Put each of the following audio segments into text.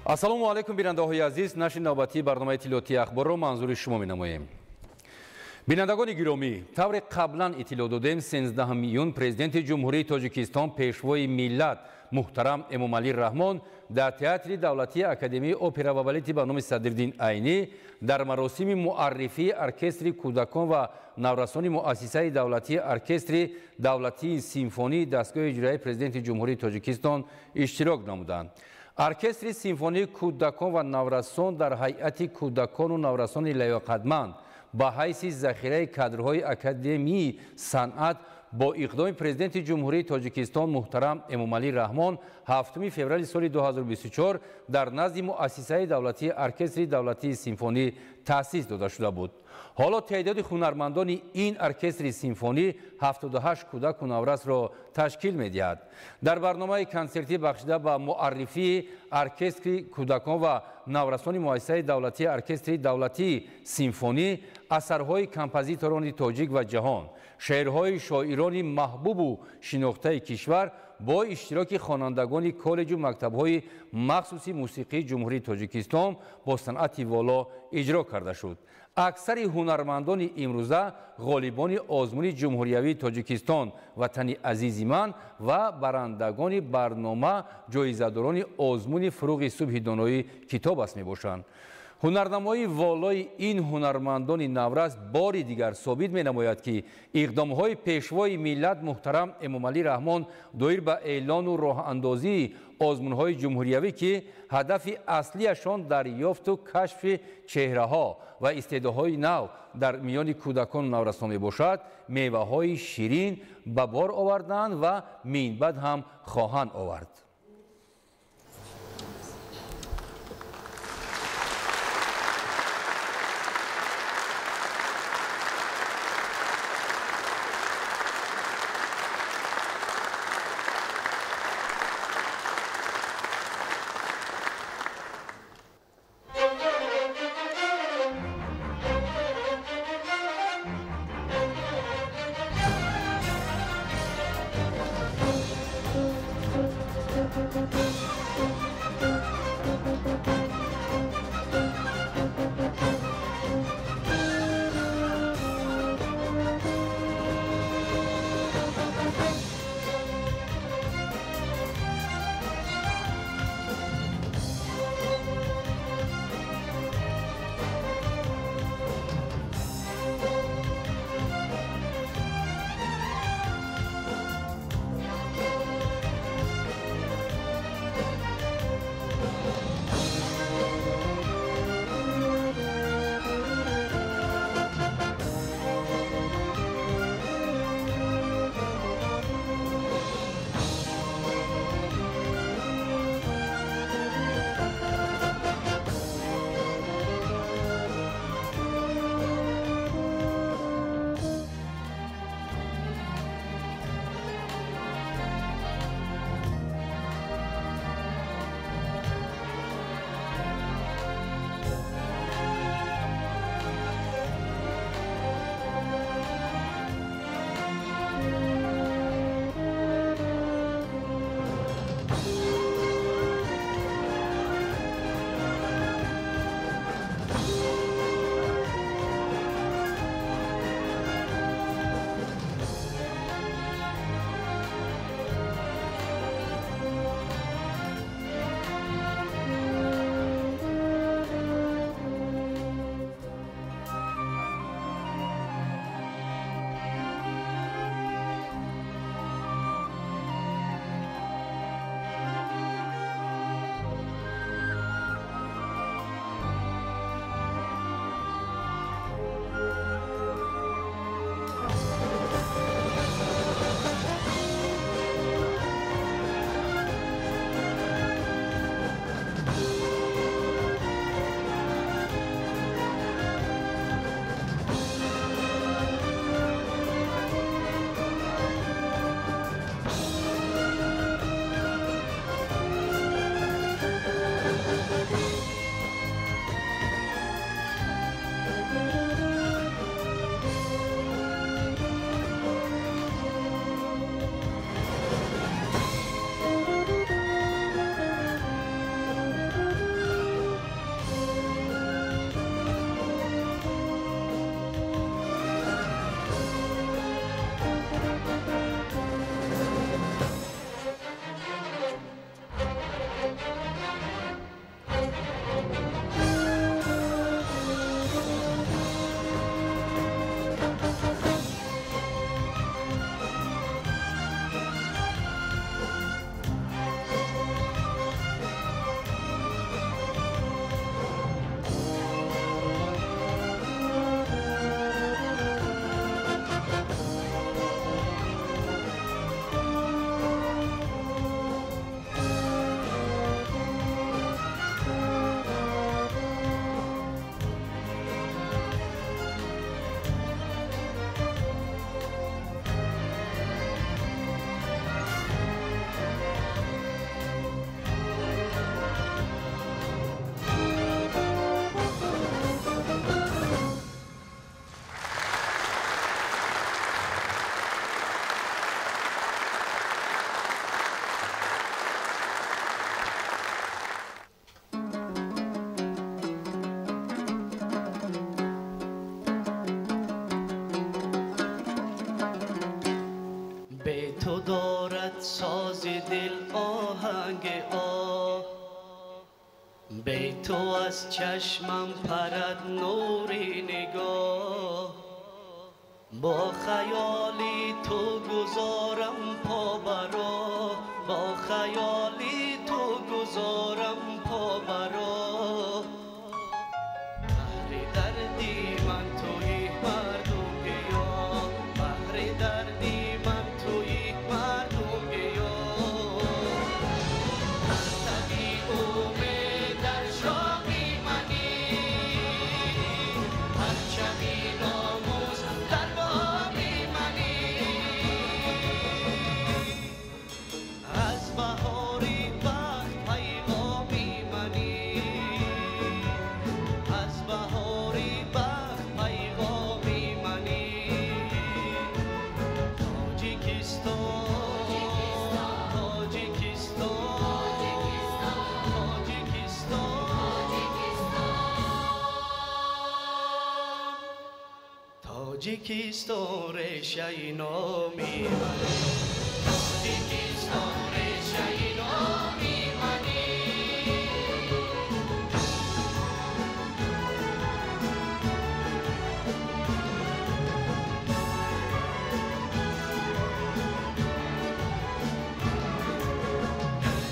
ассалому алайкум бинандаҳои азиз, нашри навбатии барномаи иттилоъотии ахборро манзури шумо менамоем. бинандагони гиромӣ, тавре қаблан иттилоъ додем 13 июн президенти ҷумҳурии Тоҷикистон пешвои миллат муҳтарам Эмомалӣ Раҳмон дар театри давлатии академияи опера ва балети ба номи Садриддин Айнӣ дар маросими муаррифии оркестри кӯдакон ва наврасони муассисаи давлатии оркестри давлатии симфонии дастгоҳи иҷроии президенти ҷумҳурии Тоҷикистон иштирок намуданд. оркестри симфонии кӯдакон ва наврасон дар ҳайати кӯдакону наврасони лаёқатманд ба ҳайси захираи кадрҳои академияи санъат бо иқдоми президенти ҷумҳурии Тоҷикистон муҳтарам Эмомалӣ Раҳмон 7 феврали соли 2024 дар назди муассисаи давлатии оркестри давлатии симфонӣ таъсис дода шуда буд. ҳоло теъдоди ҳунармандони ин оркестри симфонӣ 78 кӯдаку наврасро ташкил медиҳад. дар барномаи консертӣ бахшида ба муаррифии оркестри кӯдакон ва наврасони муассисаи давлатии оркестри давлатии симфонӣ асарҳои композиторони тоҷик ва ҷаҳон, шеърҳои шоирони маҳбубу шинохтаи кишвар бо иштироки хонандагони коллеҷу мактабҳои махсуси мусиқии ҷумҳурии Тоҷикистон бо санъати воло иҷро карда шуд. аксари ҳунармандони имрӯза ғолибони озмуни ҷумҳуриявии Тоҷикистон ватани азизи ман ва барандагони барнома ҷоизадорони озмуни фуруғи субҳи доноӣ китоб аст мебошанд. ҳунарнамои волои ин ҳунармандони наврас бори дигар собит менамояд ки иқдомҳои пешвои миллат муҳтарам Эмомалӣ Раҳмон доир ба эълону роҳандозии озмунҳои ҷумҳуриявӣ ки ҳадафи аслияшон дарёфту кашфи чеҳраҳо ва истеъдодҳои нав дар миёни кӯдакону наврасон мебошад, меваҳои ширин ба бор оварданд ва минбаъд ҳам хоҳанд овард. به تو از چشمم پرد نوری نگاه با خیالی تو گذارم پا برا با خیالی تو گذارم پا برا بحر دردی من تویی مردم گیا بحر دردی من تویی مردم گیا تبی اومه در شاقی منی پرچمی ناموز در باقی منی از بهاری وقت پیغامی منی از بهاری وقت پیغامی منی تاجیکستان تاجیکستان ریشه نامی منی تاجیکستان ریشه نامی منی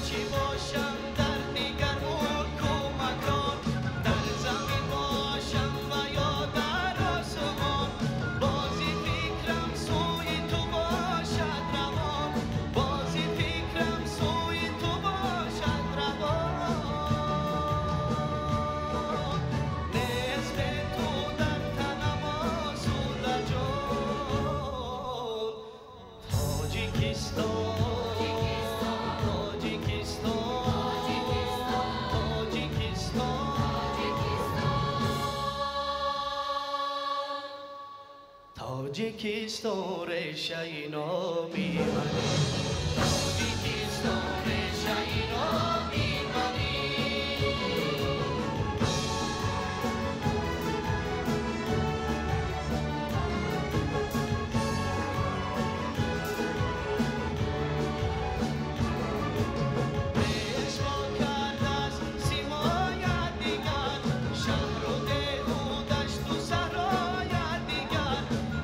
چی باشم در دیگر حکومتان در زمین باشم و یا در آسمان بازی فکرم سوی تو باشد روان بازی فکرم سوی تو باشد روان نصف تو در تنم آسوده جان تاجیکستان تاجیکستان ریشه نامی منی تاجیکستان ریشه نامی منی پیشوا کرد از سیمای دیگر شهر و ده و دشت و صحرای دیگر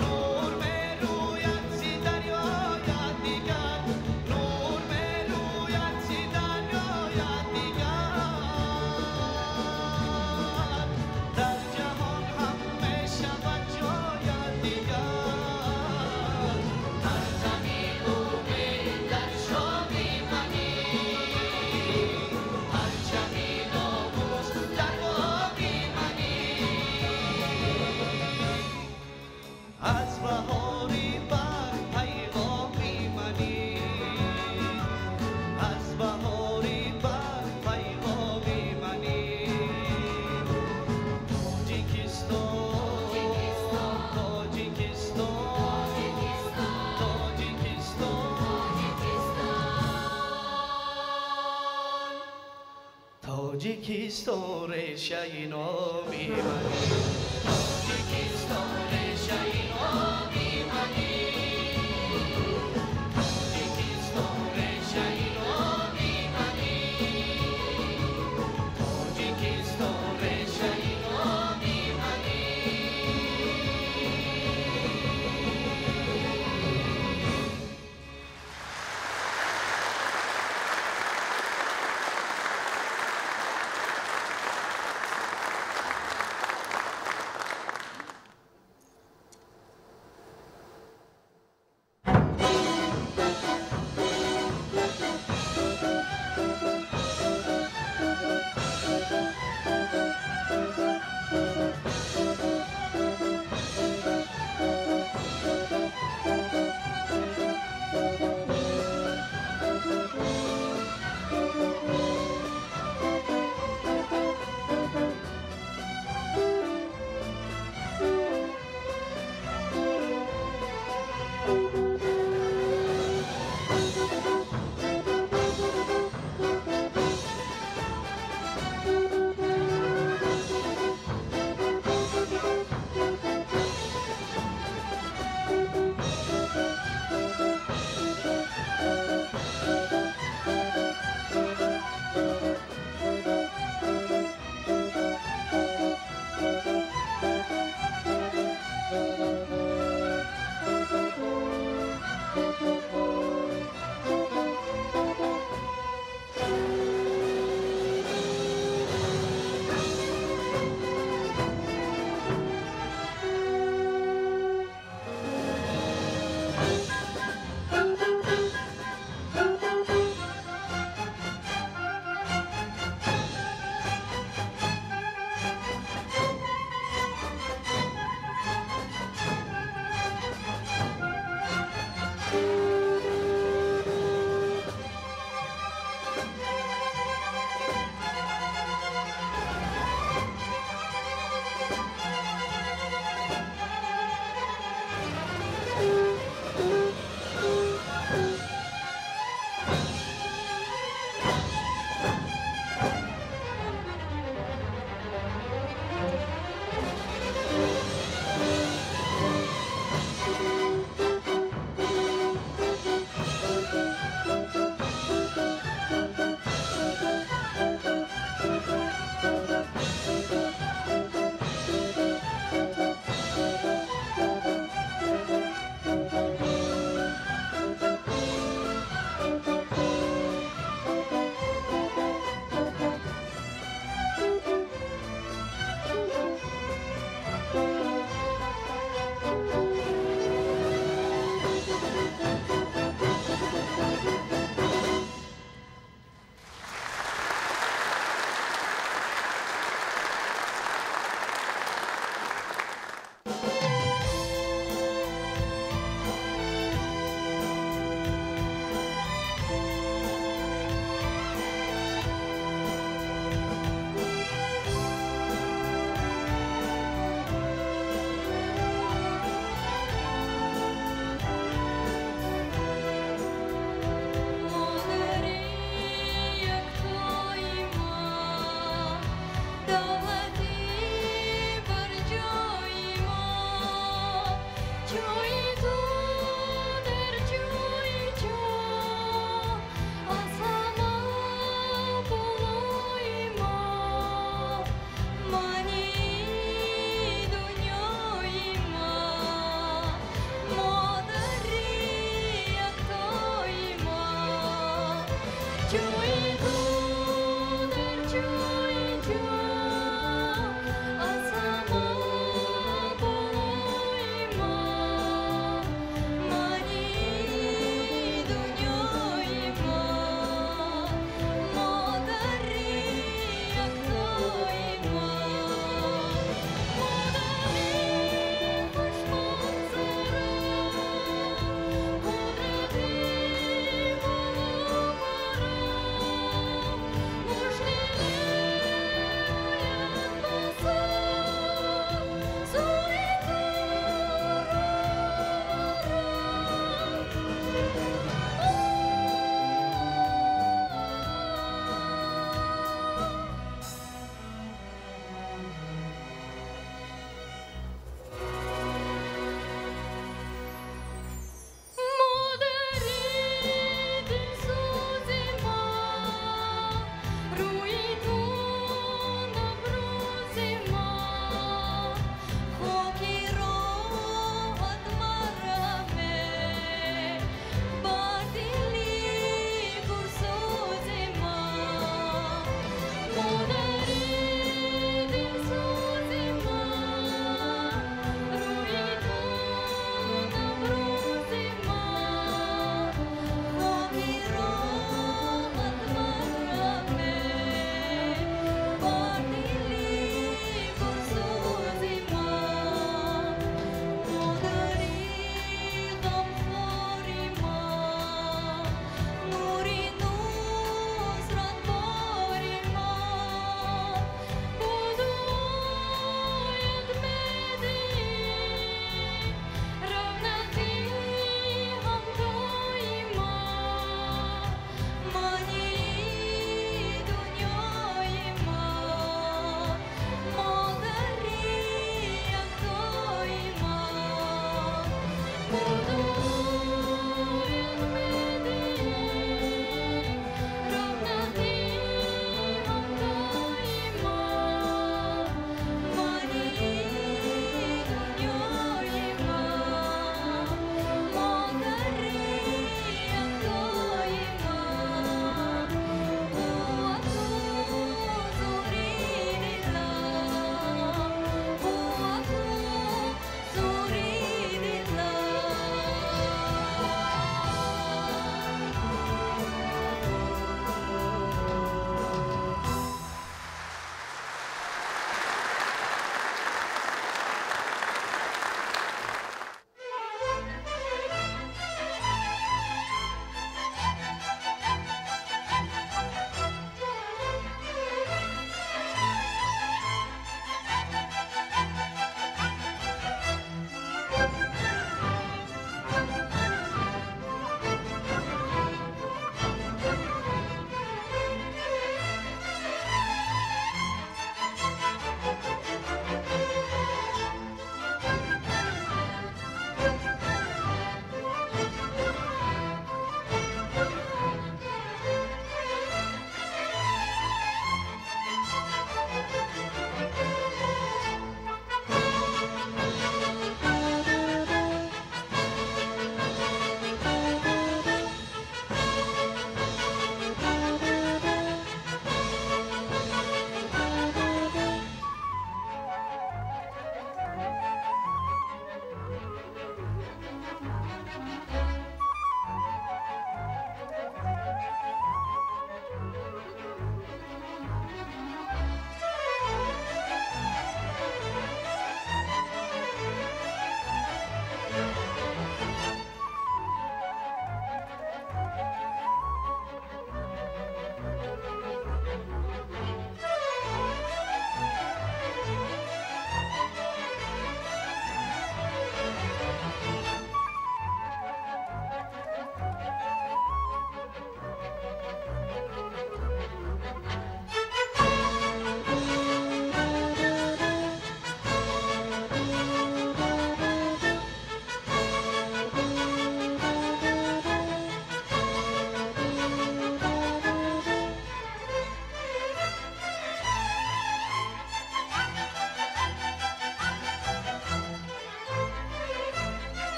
نور بروید زی دریای دیگر نور بروید زی دریای دیگر در جهان همه شود جای دیگر هر زمین اومه در شاقی منی پرچمی ناموز در باقی منی از بهاری وقت پیغامی منی از بهاری وقت پیغامی منی تاجیکستان تاجیکستان ریشه نامی منی تاجیکستان ریشه نامی منی تاجیکستان ریشه نامی منی تاجیکستان ریشه نامی منی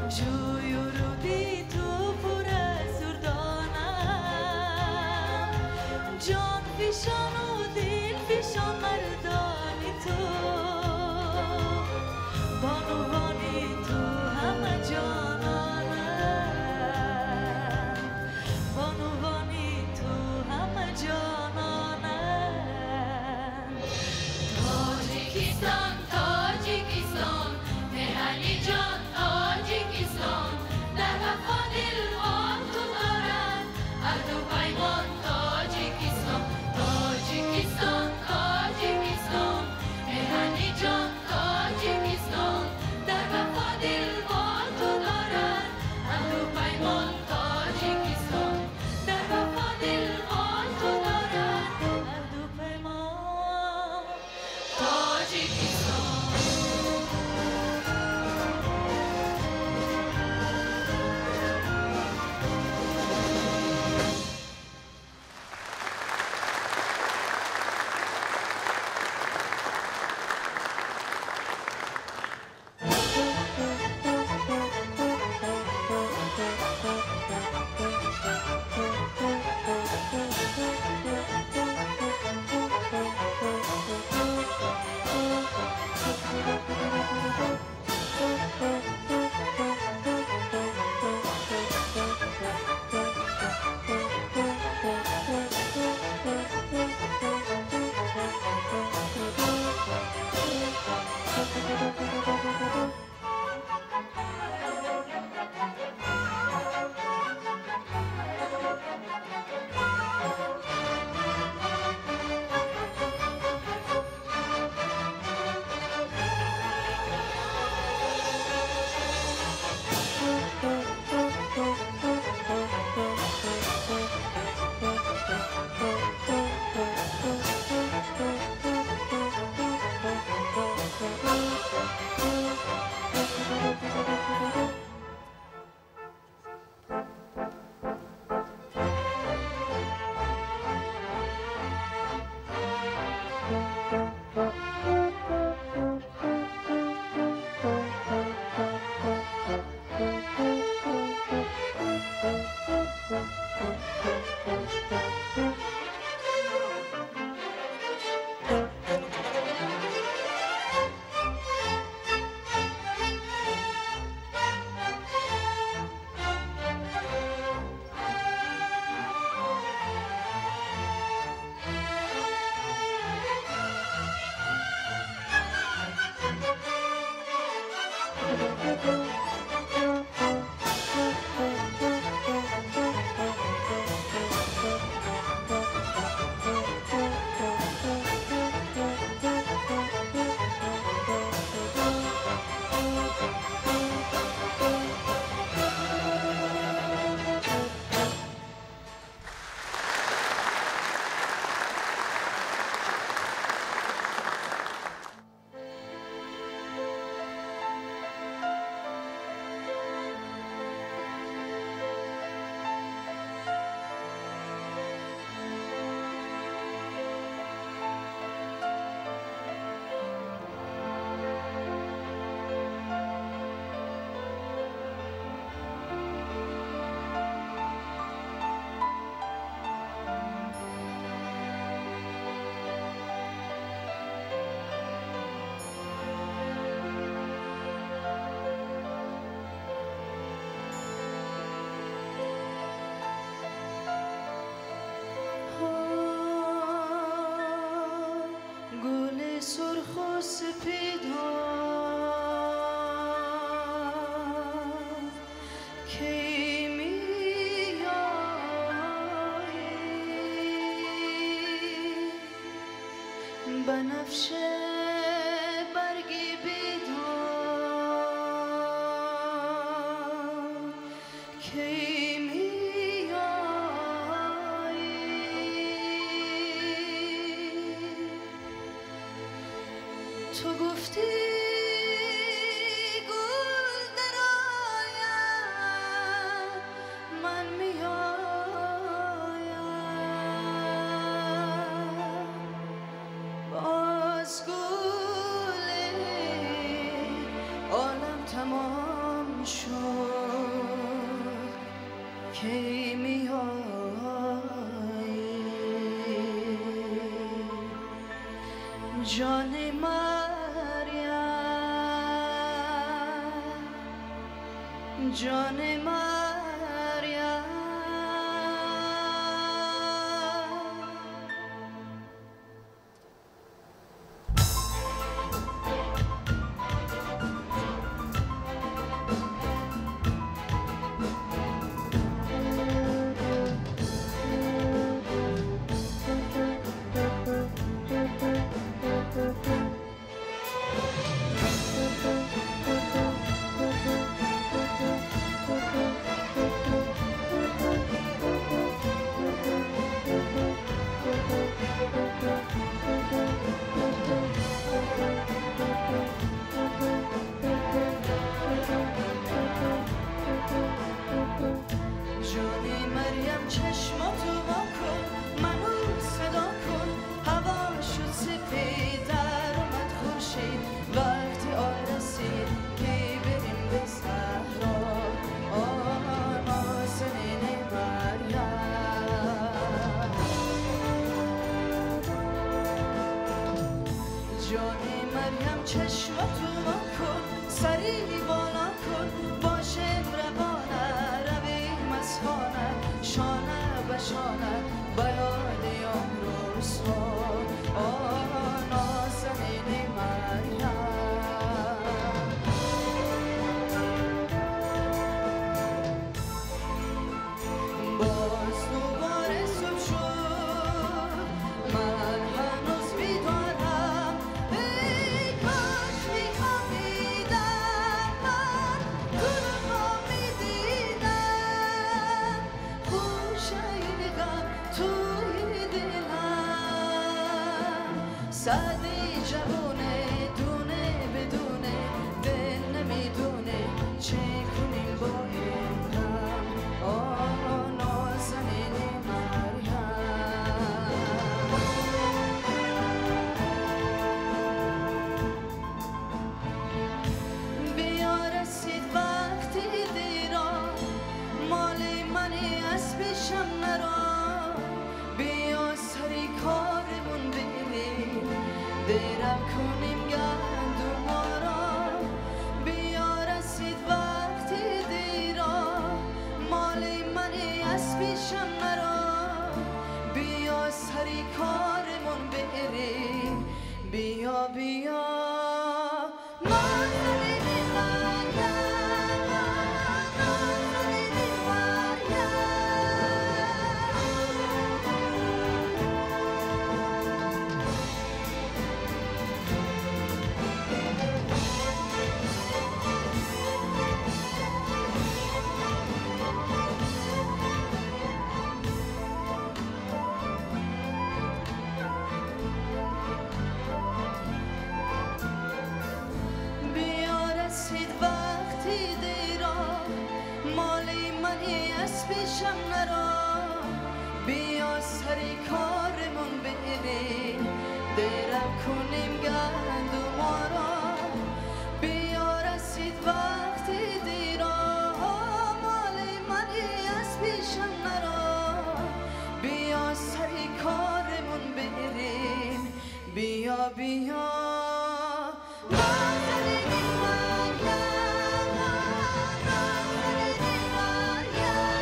جوی و رودی تو پر از دردان سپیدان کی میایی بنفشه برگی بیدان کی میایی تو گفتی گل درآید من میایم باز گل عالم تمام شد کی میایی جان مریم جان مریم جانی مریم چشماتو وا کن منو صدا کن هوا شد سپید در اومد خورشید وقتی آن رسید که بریم به صحرا نازنین مریم جانی مریم چشماتو وا کن سری بالا کن باشه روانه رویم از خانه شانه به شانه بیاد امروز نازنین مریم باز دوباره صبح شد من هنوز بیدارم ای کاش میخوابیدم من گلها میدیدم خوشای غم توی دلم سعدی جوونه دونه بدونه دل نمیدونه چه کنیم با این غم نازنین مریم بیا رسید وقتی دیران مال منی از پیشم نرا بیا سری کارمون بریم درم کنیم گندما را بیا رسید وقتی دیران مال منی از پیشم نرا بیا سری کارمون بریم بیا بیا نازنین مریم نازنین مریم بیا رسید وقتی دیران مالی منی از پیشم نرا بیا سری کارمون بریم درم کنیم گندما را بیا رسید وقتی دیران مالی منی از پیشم نرا بیا سری کارمون بریم بیا بیا نازنین مریم نازنین مریم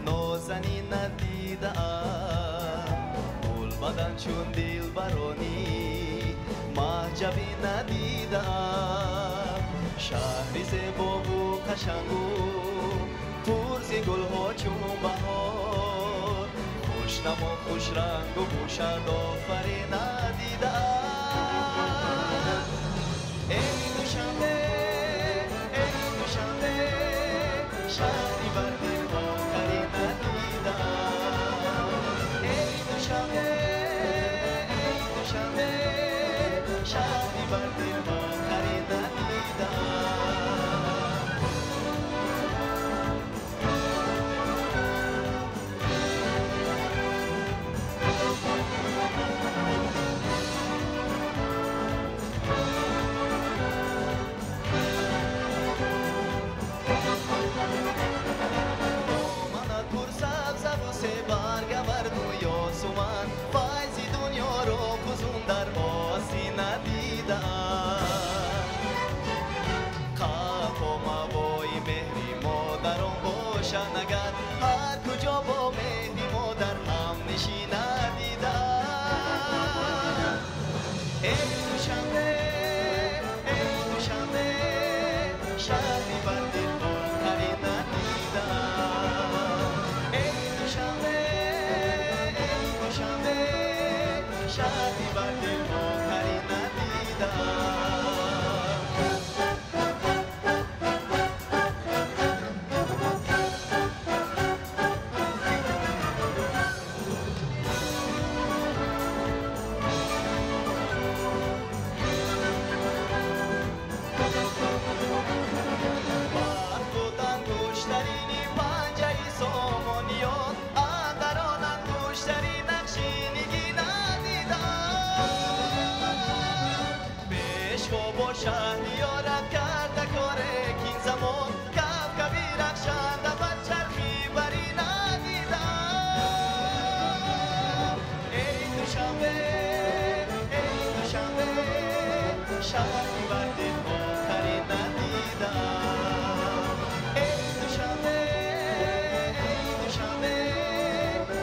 نازنین ندیدم گل بدن چون دلبرانی محجبی ندیدم شهری زیبا و قشنگ و پرز گلها چون بهار خوشنم و خوش رنگ و خوشند آفری ندیدم ای دوشنبه شهری بر دل ها کاری ندیدم ای دوشنبه شهری بر دل ها کاری نگر هر کجا با مهری مادر هم نشی ندیدم ای دوشنبه شهری بر دل ها کاری ندیدم ای دوشنبه شهری بر دل ها کاری ندیدم شهریارت کرده کاره کین زمان کف کبیر رخشنده بر چرخی بری ندیدم ای دوشنبه شهری بر دل ها کاری ندیدم ای دوشنبه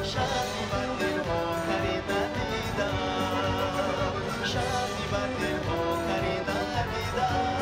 شهری بر دل ها کاری ندیدم شهری بر دل ها کاری ندیدم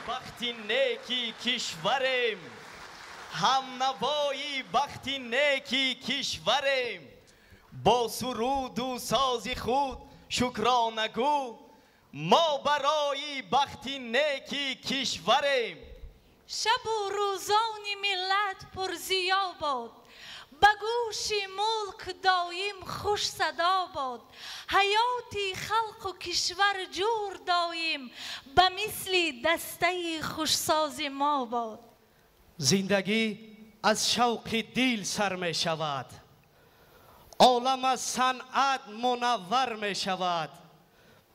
بختی نیکی کشوریم هم نوایی بختی نیکی کشوریم با سرود و ساز خود شکرانه گو ما برای بختی نیکی کشوریم شب و روزان ملت پر ضیا باد به گوش ملک دایم خوش صدا باد حیات خلق و کشور جور دایم به مثل دسته خوشساز ما باد زندگی از شوق دل سر می شود عالم از صنعت منور می شود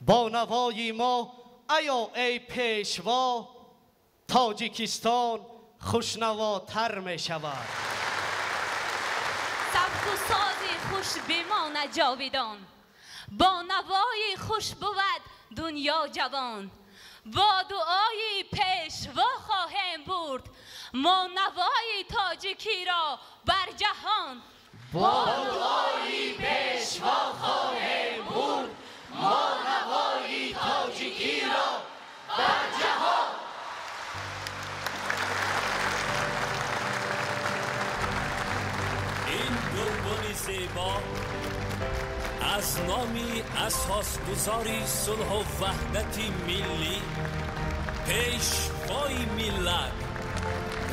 با نوای ما ایا ای پیشوا تاجیکستان خوشنواتر می شود سبک و ساز خوش بماند جاویدان با نوای خوش بود دنیا جوان با دعای پیشوا خواهیم برد ما نوای تاجیکی را بر جهان با دعای پیشوا خواهیم برد ما نوای تاجیکی را بر جهان این گلبن زیبا از نامی اساسگذاری صلح و وحدت ملی پیشوای ملت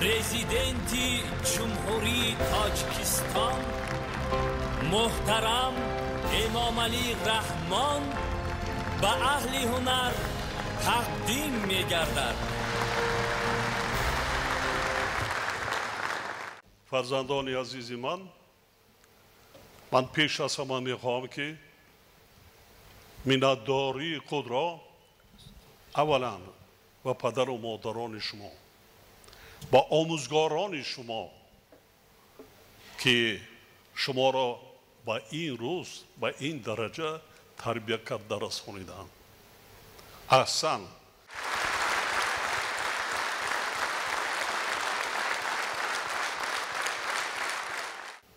پرزیدنتی جمهوری تاجیکستان محترم امام علی رحمان به اهل هنر تقدیم می‌گردد. فرزندان عزیز من پیش از همه میخواهم که منتداری خود را اولا با پدر و مادران شما با آموزگاران شما که شما را با این روز با این درجه تربیت کرده رسانیدند. احسن.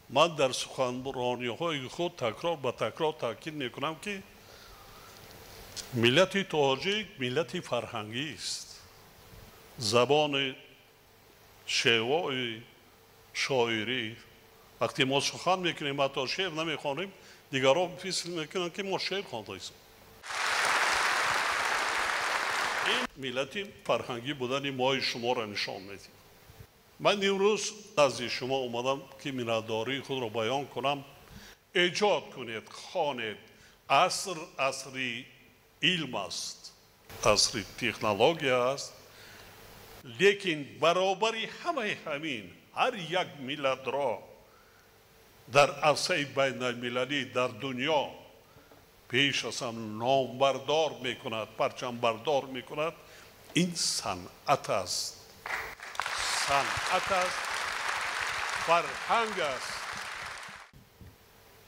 من در سخنرانی‌های خود تکرار به تکرار تاکید میکنم که ملت تاجیک ملت فرهنگی است. زبان شیوای شاعری وقتی ما سخن میکنیم حتی شعر نمیخوانیم دیگران فیصل میکنن که ما شعر خوانده ایم. این ملت فرهنگی بودن ما شما را نشان میده. من امروز نزد شما اومدم که منتداری خود را بیان کنم. ایجاد کنید، خوانید. عصری علم است، عصری تکنولوژی است، لیکن برابری همه همین هر یک ملت را در عرصه بین المللی در دنیا پیش از هم نامبردار میکند، پرچم بردار میکند. این صنعت است، صنعت است، فرهنگ است.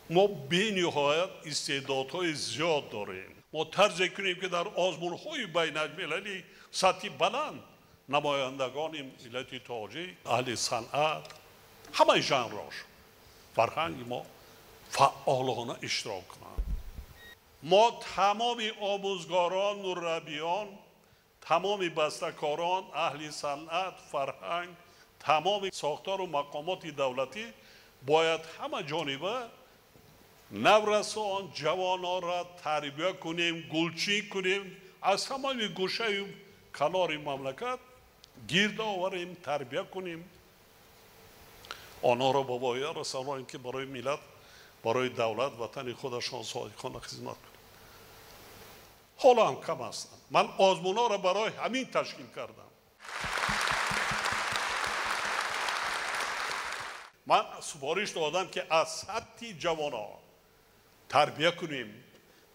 ما بی‌نهایت استعدادهای زیاد داریم. ما طرز کنیم که در آزمون‌های بین المللی سطح بلند نمایندگان ملت تاجیک، اهل صنعت، همه ژانرش فرهنگ ما فعالانه اشتراک کنند. ما تمام آموزگاران، مربیان، تمام بسته‌کاران، اهل صنعت، فرهنگ، تمام ساختار و مقامات دولتی باید همه جانبه نورسان جوانان را تربیت کنیم، گلچین کنیم، از همه گوشه کنار مملکت گرد آوریم، تربیت کنیم، آنها را به پایه رسانیم که برای ملت، برای دولت، وطن خودشان صادقانه خدمت کنیم. حالا هم کم هستند. من آزمون‌ها را برای همین تشکیل کردم. من سفارش دادم که از سطح جوانان تربیت کنیم.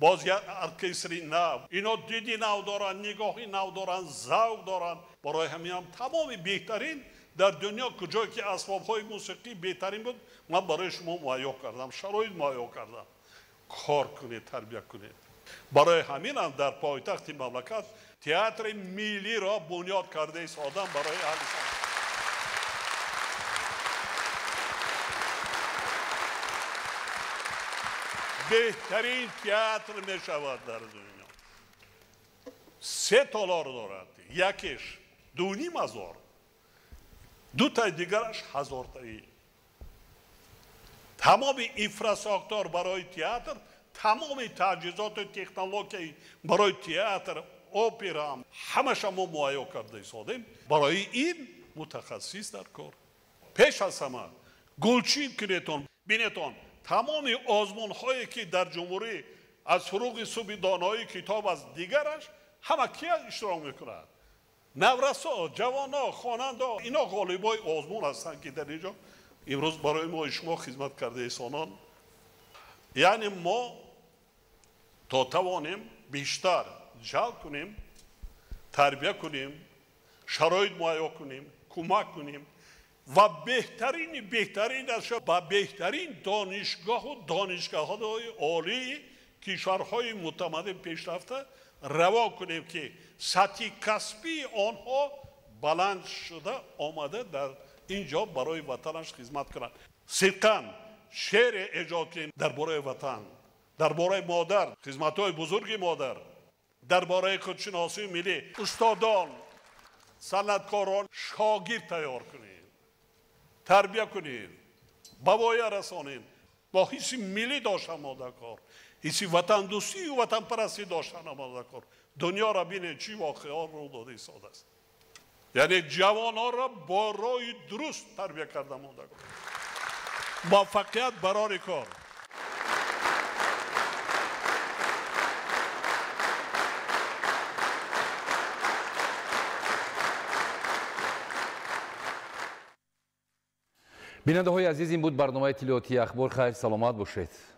باز یک ارکستری نو، اینا دیدی نو دارن، نگاهی نو دارن، ذوق دارن. برای همین هم تمام بهترین در دنیا کجایی که اسباب‌های موسیقی بهترین بود من برای شما مهیا کردم، شرایط مهیا کردم. کار کنید، تربیت کنید. برای همین هم در پایتخت مملکت تئاتر ملی را بنیاد کرده است آدم برای اهل صنعت. بهترین تئاتر می شود در دنیا. 3 تالار دارد. یکیش 2,500. 2 تای دیگرش 1000 تایی. تمام اینفراستراکچور برای تئاتر، تمام تجهیزات تکنولوژی برای تئاتر، اپرا، همش ما مهیا کرده ایستادیم. برای این متخصص در کار. پیش از همه گلچین کنیتون بینیتون تمام آزمون هایی که در جمهوری از فروغ صبح دانایی کتاب از دیگرش همه کیا اشتراک میکنند؟ نورسا، جوانا، خواننده، اینا غالبای آزمون هستند که در اینجا امروز برای ما شما خدمت کرده ایسانان. یعنی ما تا توانیم بیشتر جلب کنیم، تربیه کنیم، شرایط مهیا کنیم، کمک کنیم و بهترین با بهترین دانشگاه و دانشگاه‌های عالی کشورهای متمدن پیشرفته روا کنیم که سطح کسبی آنها بلند شده آمده در اینجا برای وطنش خدمت کنند. صدقاً شعر ایجاد کنیم درباره وطن، درباره مادر، خدمت‌های بزرگ مادر، درباره خودشناسی ملی، استادان، صنعتکاران، شاگرد تیار کنیم، تربیه کنیم، بوایه رسانیم، با حس ملی داشتن آماده کار، حس وطن دوستی و وطن پرستی داشتن آماده کار. دنیا را بینید چی واقعا رو داده ایستاده است. یعنی جوانان را با راه درست تربیه کرده آماده کار. موفقیت برای کار. بیننده های عزیز، این بود برنامه اطلاعاتی اخبار. خیر سلامت باشید.